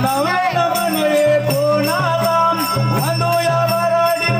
नवे नमने कोणाला वंदूया वराडी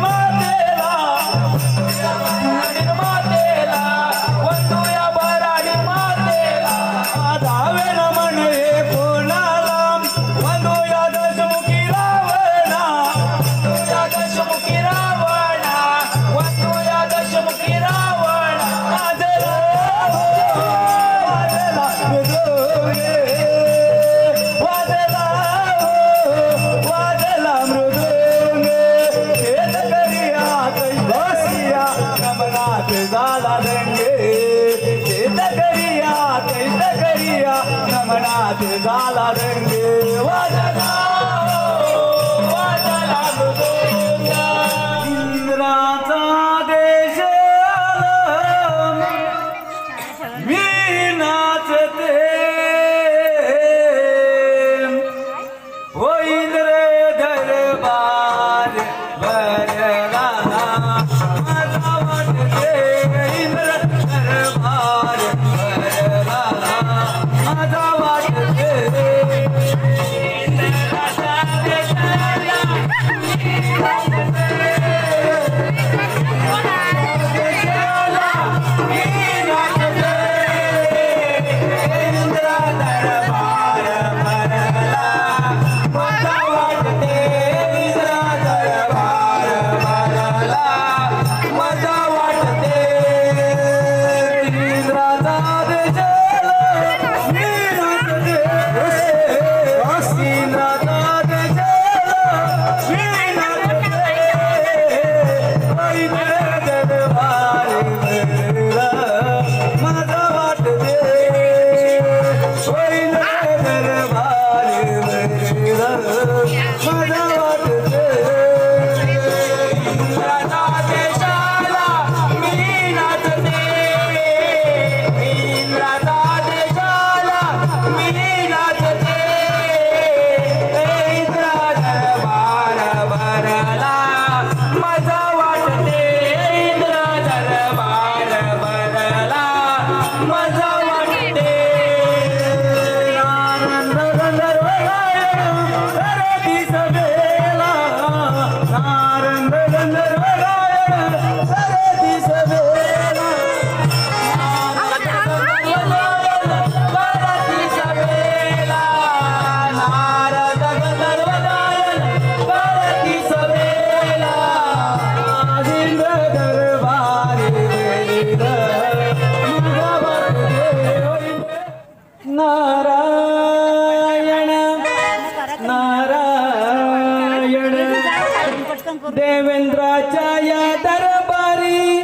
देवेंद्राच्या या दरबारी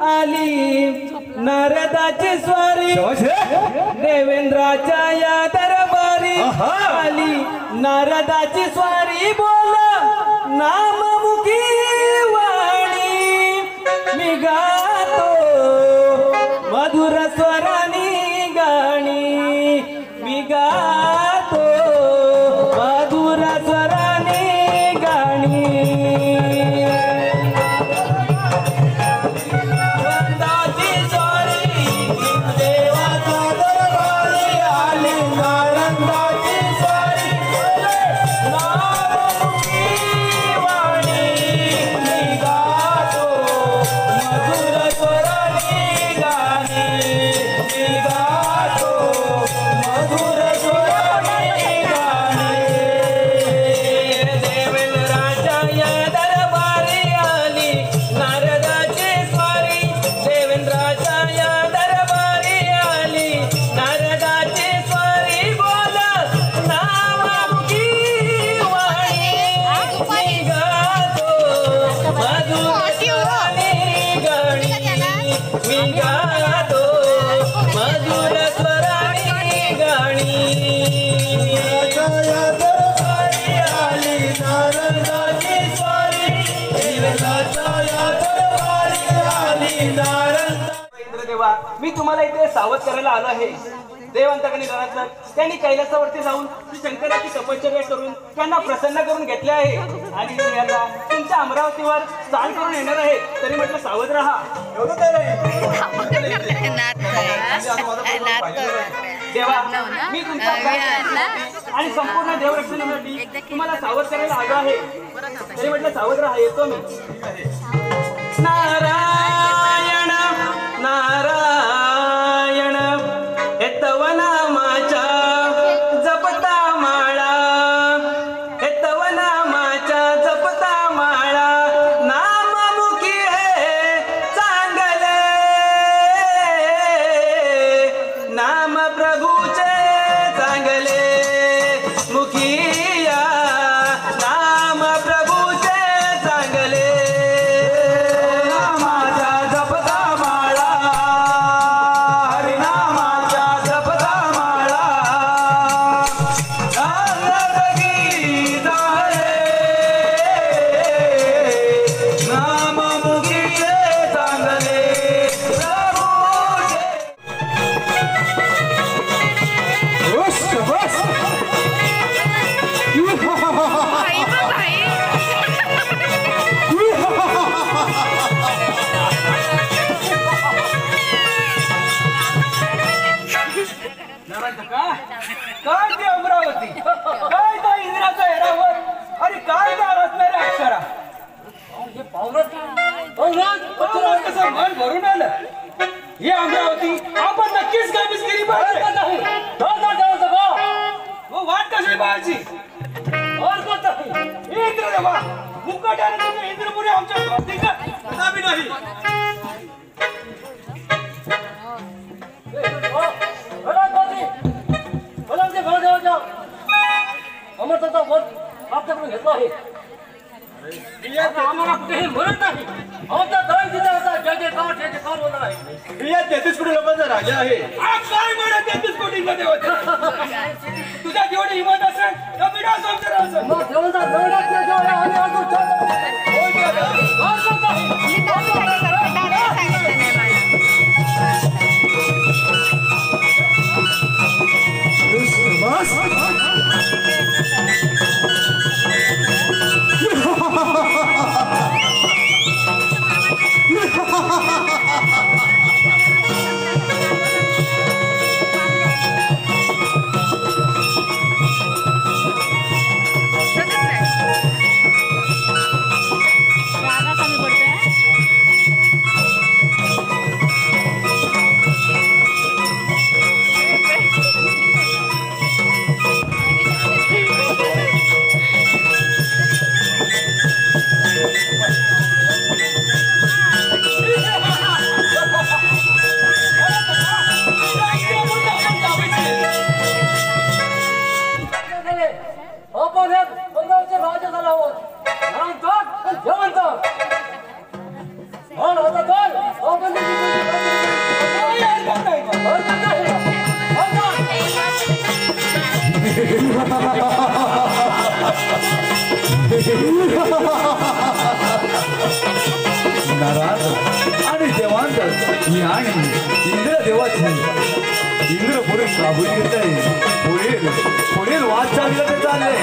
आली नारदाची स्वारी, देवेंद्राच्या या दरबारी आली नारदाची स्वारी, बोला नाममुखी वाणी मी गातो मधुर स्वरानी गाणी, मी गातो मधुर स्वरानी गाणी। मी तुम्हाला इथे सावध करायला आलो आहे। देवांतकाने घरातलं त्यांनी कैलासावरती जाऊन शंकराची तपश्चर्या करून त्यांना प्रसन्न करून घेतले आहे आणि यांना तुमच्या अमरावतीवर चाल करून येणार आहे। तरी म्हटलं सावध राहा। एवढं काय देवा, मी तुमच्या आणि संपूर्ण देवरक्षणासाठी तुम्हाला सावध करायला आलो आहे। तरी म्हटलं सावध राहा, येतो मी। नारायण नारायण हे तव नामाच्या जपता माळा, हे तव नामाच्या जपता माळा, नाममुखी हे चांगले नाम प्रभूचे चांगले मुखिया, नाम प्रभूचे चांगले नाम काय ते अमरावती, काय त्या इंद्राचा एरावर, अरे काय त्या रत्नाच्या अक्षरा. कसं मन भरून आलं. हे अमरावती आपण नक्कीच कामगिरी पाहिजे. वाट कशी पाहायची. इंद्र देवा मुकट्याने तुम्ही इंद्रपुरी आमच्या स्वाधीन कदापि नाही. अमरचा वध आपल्याकडून घेतला आहे. आम्हाला कुठेही म्हणत नाही. आमचा दळण दिला होता. जय जयकार जय जयकार होणार आहे. या 33 कोटी लोकांचा राजा आहे. काय म्हणत 33 कोटींचा देव. तुझ्या जेवढी हिंमत असेल तर मी समजणार असेल. मग देवाचा नवरात्र जो आहे आणि नाराज आणि देवांत आणि इंद्र देवाची इंद्र पुढे काबूल घेत आहे. पुढील पुढील वाद चाललं ते चाललंय.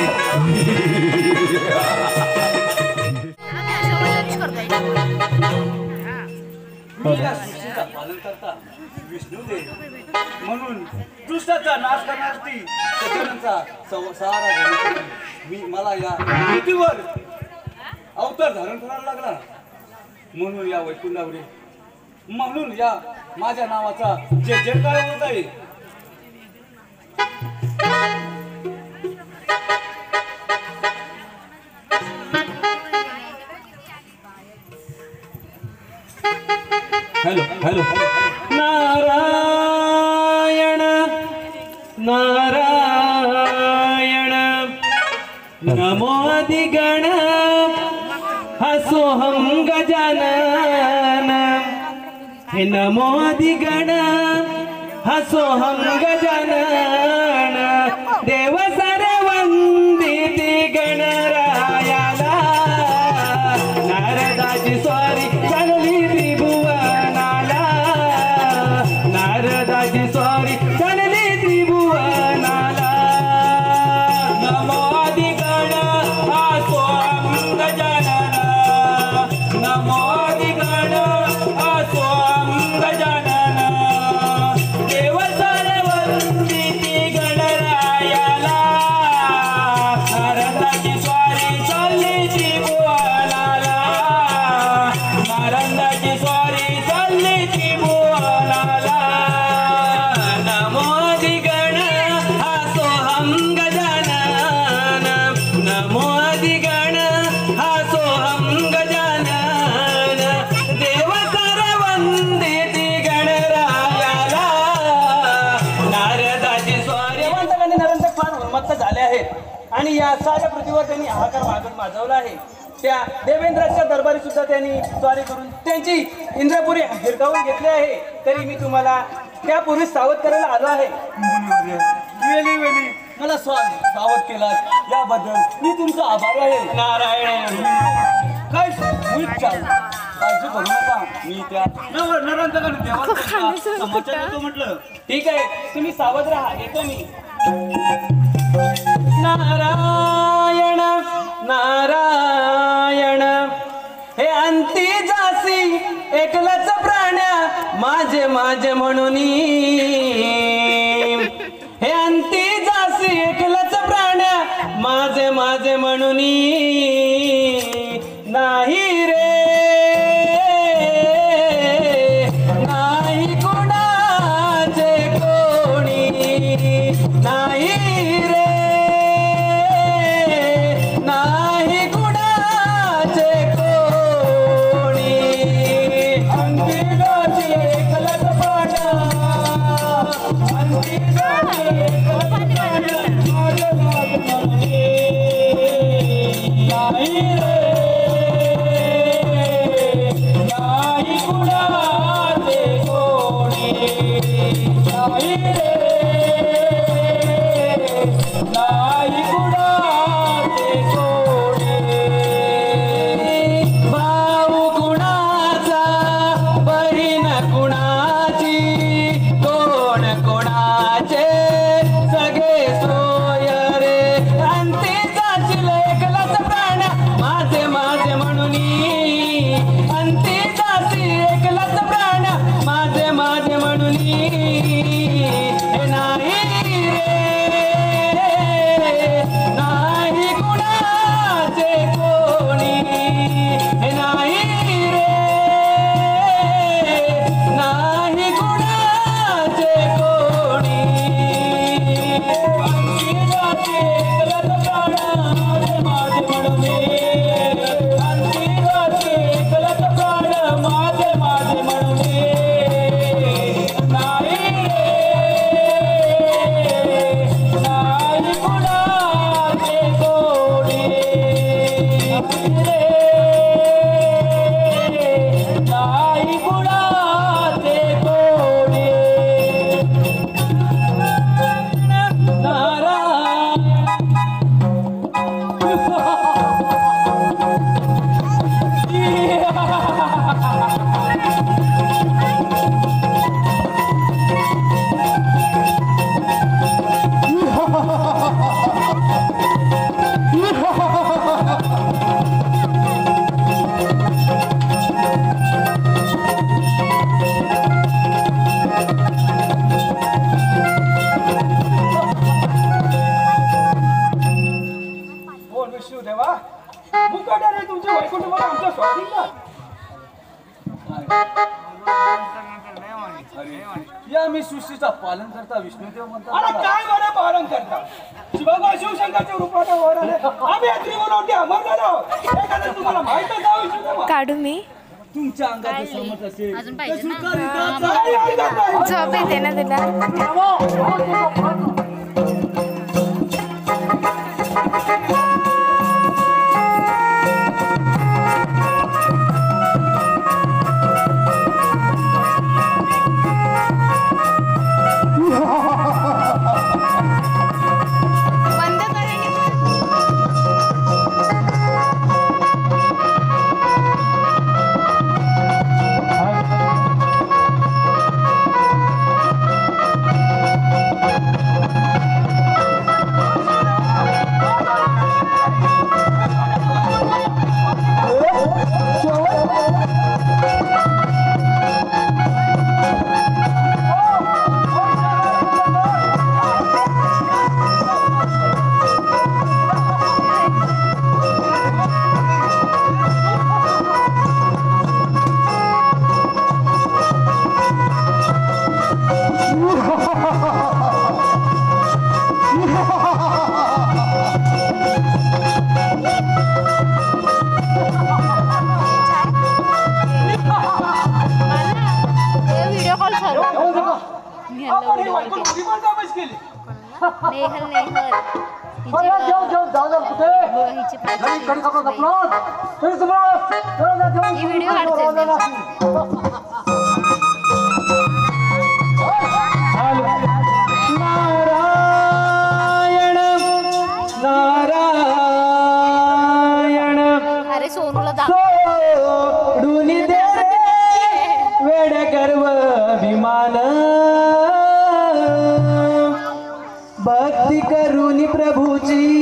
या सृष्टीचा पालन करता विष्णुदेव म्हणून दुष्टाचा नाश करण्यासाठी सगळ्यांचा सहारा घेऊन मी मला या पृथ्वीवर अवतार धारण करायला लागला. म्हणून या वैकुंठावरील म्हणून या माझ्या नावाचा जय जयकार होत आहे. Hello hello. नारायण नारायण नमोदिगण हसोहं गजानन. हे नमोदिगण हसोहं गजानन. देव सर्ववंदिती गणरायाला. नारदाची स्वारी चालली त्रिभुवनाला. नारदाची स्वारी चालली त्रिभुवनाला. नमोदिगण हसोहं गजानन. नमोदिगण हसोहं गजानन. देव सर्ववंदिती गणरायाला. नारदाची स्वारी चालली त्रिभुवनाला. नारदाची स्वारी चालली त्रिभुवनाला. नमोदिगण हसोहं गजानन. नमोदिगण हसोहं गजानन. देव सर्ववंदिती गणरायाला. नारदाची स्वारी. देवांतक आणि नरंतक फार उन्मत्त झाले आहेत आणि या साऱ्या पृथ्वीवर त्यांनी हाहाकार माजवला आहे. त्या देवेंद्राच्या दरबारी सुद्धा त्यांनी स्वारी करून त्यांची इंद्रपुरी हिरकावून घेतली आहे. तरी मी तुम्हाला त्यापूर्वी सावध करायला आलो आहे. वेली वेली मला सावध केला याबद्दल मी तुमचा आभार आहे. नारायण. काय काळजी करू नका. मी त्या नरंतकाने देवाला समाचार देतो म्हटलं. ठीक आहे तुम्ही सावध राहा. येतो मी. नारायण नारायण हे अंती जासी एकलाच प्राण्या माझे माझे म्हणून हे अंती जासी एकलाच प्राण्या माझे माझे म्हणून नाही रे नाही कुणाचे कोणी नाही रे नाही कुणाचे कोणी अंगी गाठी एकलाच प्राण्या अंगी गाठी एकलाच प्राण्या माझे माझे म्हणून नाही रे नाही कुणाचे कोणी नाही रे नाही कुणाचे कोणी भाऊ कुणाचा बहीण कुणाची कोण कोणाचे सगळे सोय रे अंती जाशील एकलाच प्राण्या माझे माझे म्हणून अंती जाशी एकलाच प्राण्या माझे माझे म्हणून हे नाही रे नाही कुणाचे कोणी हे नाही रे नाही कुणाचे कोणी अंती जाशी एकलाच प्राण्या माझे माझे म्हणून अंती जाशी एकलाच प्राण्या माझे माझे म्हणून नाही रे नाही कुणाचे कोणी नाही कुणाचे कोणी बोल विष्णू देवा मुकाटा रे तुमच्या वैकुंठ मला आमच्या स्वाधीन या मी सृष्टीचा पालन करता विष्णुदेव म्हणतात अरे काय बरं पालन करता शिवबा शिवशंकरच्या रूपाने वर आले आम्ही त्रिभुवनावरती अमर झालो एखादं तुम्हाला माहितच आहे विष्णुदेवा काढू मी तुमच्या अंगात सहमत असेल अजून पाहिजे ना? काही हरकत नाही. झोप येते ना तुला बंद करायला व्हिडिओ कॉल चालू आपण ही वैकुंठ विमान कामच केली नेहल नेहल हिची ही व्हिडिओ नारायण नारायण अरे सोनूला दाखव सोडून दे वेड गर्व अभिमान भक्ती करून प्रभूची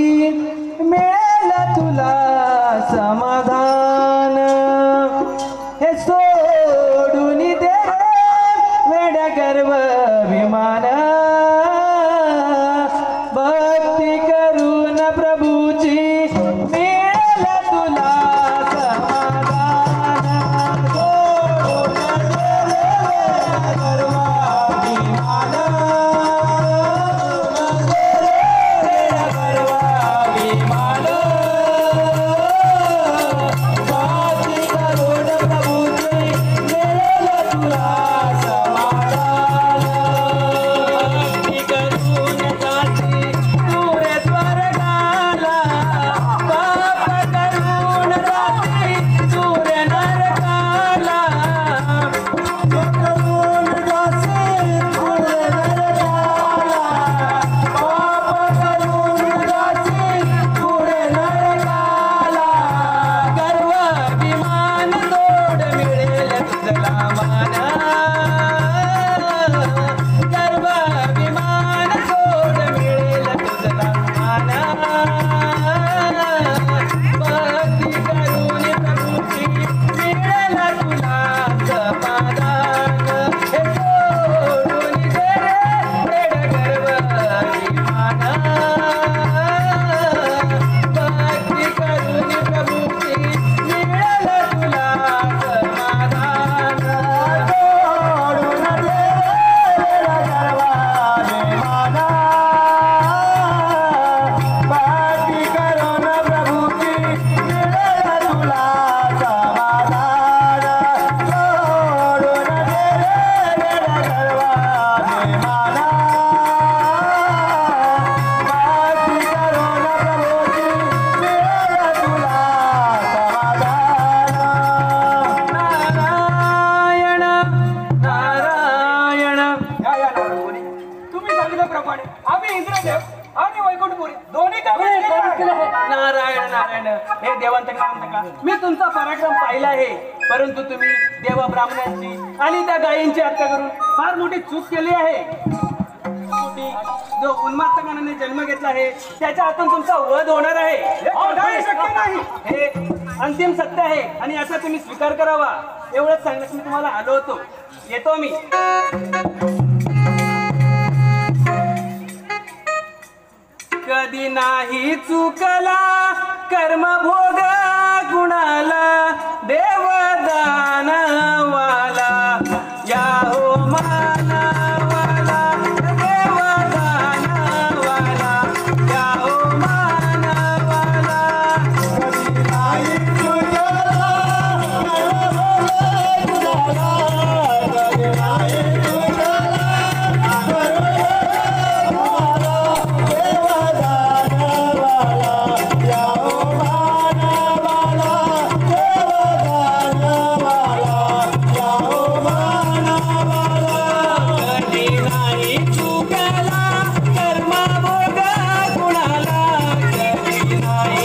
नारायण नारायण हे देवांत का मी तुमचा पराक्रम पाहिला आहे, परंतु तुम्ही देवा ब्राह्मणांची आणि त्या गायींची हत्या करून फार मोठी चूक केली आहे. जो उन्मादकाने जन्म घेतला आहे त्याच्या हातून तुमचा वध होणार आहे. हे शक्य नाही, हे अंतिम सत्य आहे आणि याचा तुम्ही स्वीकार करावा. एवढंच सांगण्यास मी तुम्हाला आलो होतो. येतो मी. कधी नाही चुकला कर्मभोग कुणाला देवदानवाला या हो मानवाला देवदानवाला या हो मानवाला. कधी नाही चुकला कर्मभोग कुणाला कधी नाही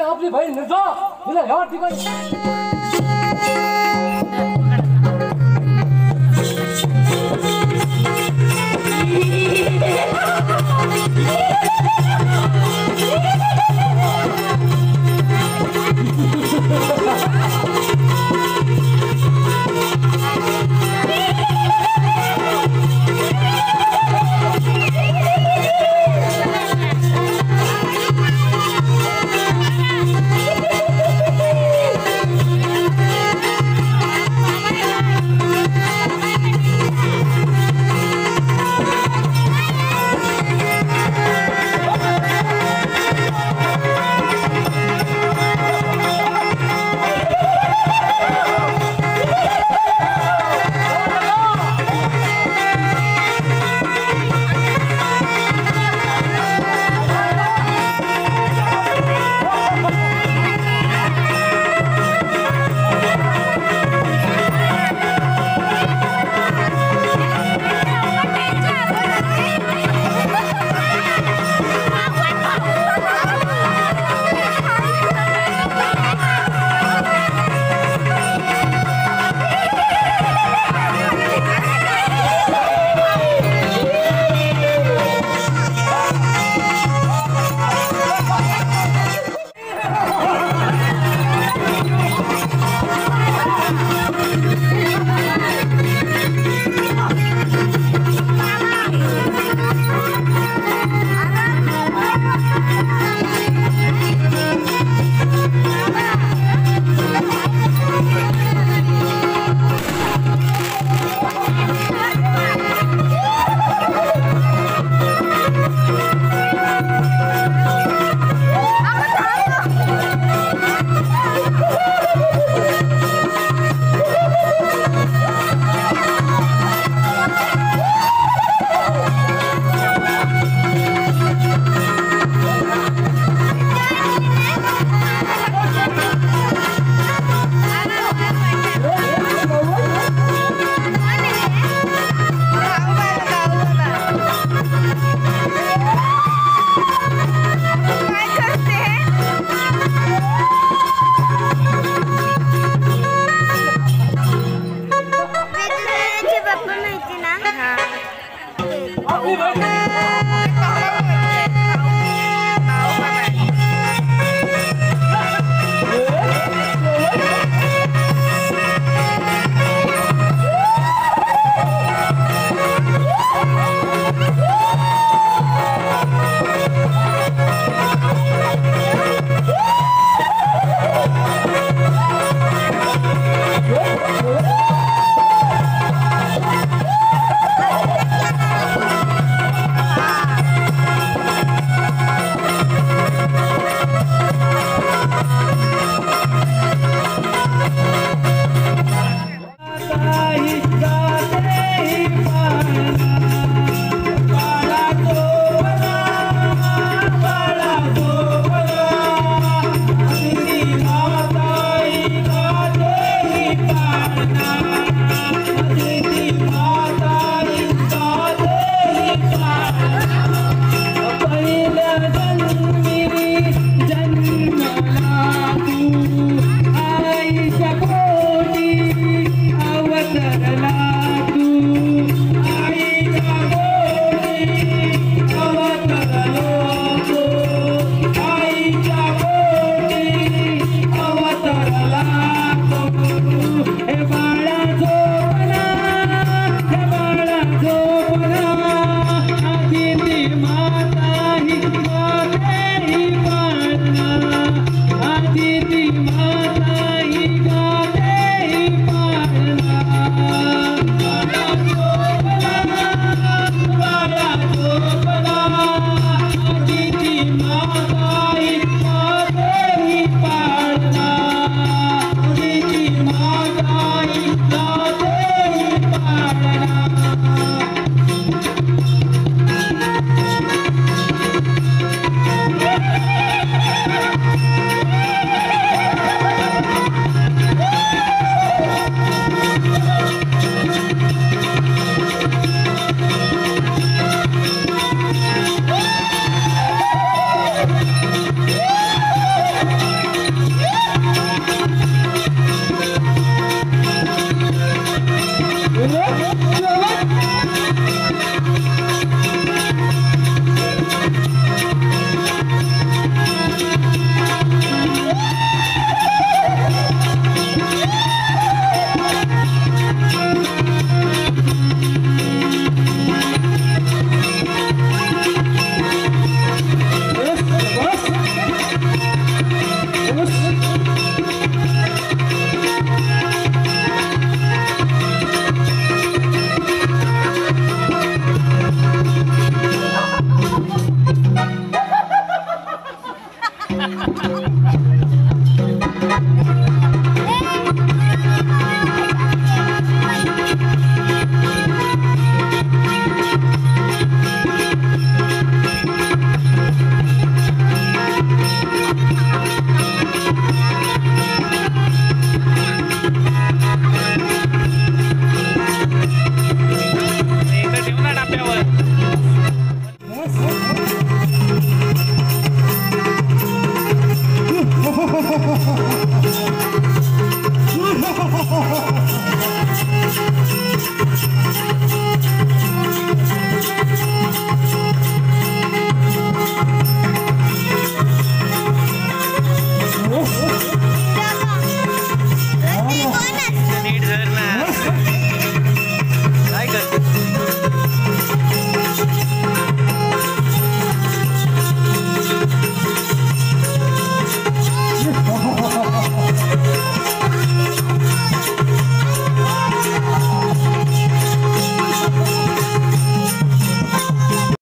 आपली बहीण निर्जा हिला ह्या ठिकाणी आपली बैठक